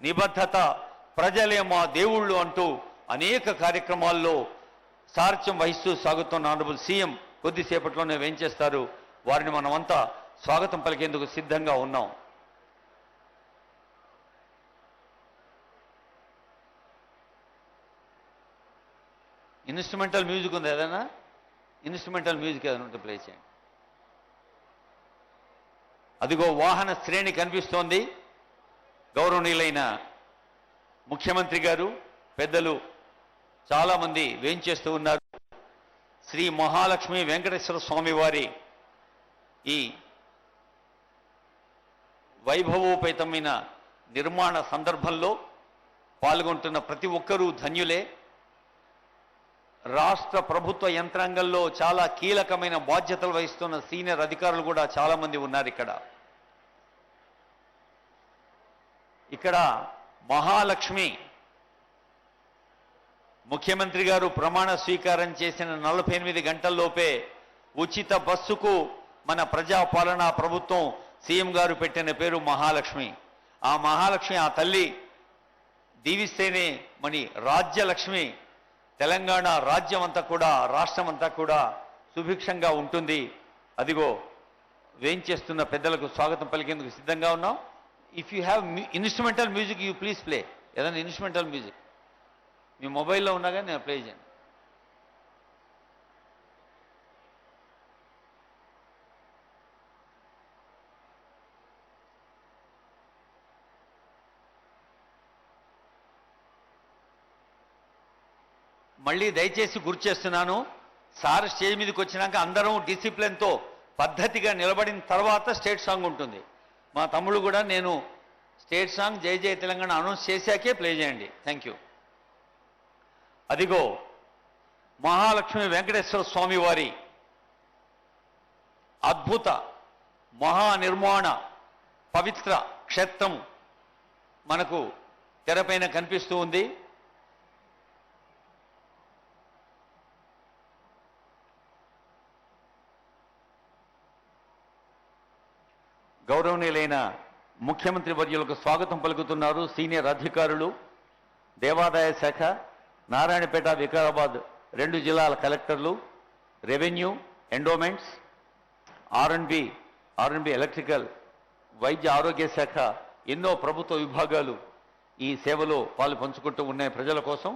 నిబద్ధత, ప్రజలే మా దేవుళ్ళు అంటూ అనేక కార్యక్రమాల్లో సారథ్యం వహిస్తూ సాగుతున్న ఆనరబుల్ సీఎం కొద్దిసేపట్లోనే వేంచేస్తారు. వారిని మనమంతా స్వాగతం పలికేందుకు సిద్ధంగా ఉన్నాం. ఇన్స్ట్రుమెంటల్ మ్యూజిక్ ఉంది, ఏదైనా ఇన్స్ట్రుమెంటల్ మ్యూజిక్ ఏదైనా ఉంటే ప్లే చేయండి. అదిగో వాహన శ్రేణి కనిపిస్తోంది. గౌరవనీయులైన ముఖ్యమంత్రి గారు, పెద్దలు చాలామంది వేంచేస్తూ ఉన్నారు. శ్రీ మహాలక్ష్మి వెంకటేశ్వర స్వామి వారి ఈ వైభవోపేతమైన నిర్మాణ సందర్భంలో పాల్గొంటున్న ప్రతి ఒక్కరూ ధన్యులే. రాష్ట్ర ప్రభుత్వ యంత్రాంగంలో చాలా కీలకమైన బాధ్యతలు వహిస్తున్న సీనియర్ అధికారులు కూడా చాలామంది ఉన్నారు. ఇక్కడ మహాలక్ష్మి ముఖ్యమంత్రి గారు ప్రమాణ స్వీకారం చేసిన 48 గంటల్లోపే ఉచిత బస్సుకు మన ప్రజాపాలనా ప్రభుత్వం సీఎం గారు పెట్టిన పేరు మహాలక్ష్మి. ఆ మహాలక్ష్మి, ఆ తల్లి దీవిస్తేనే మన రాజ్యలక్ష్మి తెలంగాణ రాజ్యం అంతా కూడా, రాష్ట్రం అంతా కూడా సుభిక్షంగా ఉంటుంది. అదిగో వేంచేస్తున్న పెద్దలకు స్వాగతం పలికేందుకు సిద్ధంగా ఉన్నాం. If you have instrumental music you please play. ఏదైనా ఇన్స్ట్రుమెంటల్ మ్యూజిక్ మీ మొబైల్లో ఉన్నా కానీ నేను ప్లే చేయండి. మళ్ళీ దయచేసి గుర్తు చేస్తున్నాను, సార్ స్టేజ్ మీదకి వచ్చినాక అందరం డిసిప్లిన్తో పద్ధతిగా నిలబడిన తర్వాత స్టేట్ సాంగ్ ఉంటుంది. మా తమ్ముడు కూడా నేను స్టేట్ సాంగ్ జై జై తెలంగాణ అనౌన్స్ చేశాకే ప్లే చేయండి. Thank you. అదిగో మహాలక్ష్మి వెంకటేశ్వర స్వామి వారి అద్భుత మహానిర్మాణ పవిత్ర క్షేత్రం మనకు తెరపైన కనిపిస్తూ ఉంది. గౌరవనీయులైన ముఖ్యమంత్రి వర్యులకు స్వాగతం పలుకుతున్నారు సీనియర్ అధికారులు, దేవాదాయ శాఖ, నారాయణపేట, వికారాబాద్ 2 జిల్లాల కలెక్టర్లు, రెవెన్యూ, ఎండోమెంట్స్, ఆర్ఎండ్బి ఎలక్ట్రికల్, వైద్య ఆరోగ్య శాఖ, ఎన్నో ప్రభుత్వ విభాగాలు ఈ సేవలో పాలు పంచుకుంటూ ఉన్నాయి ప్రజల కోసం.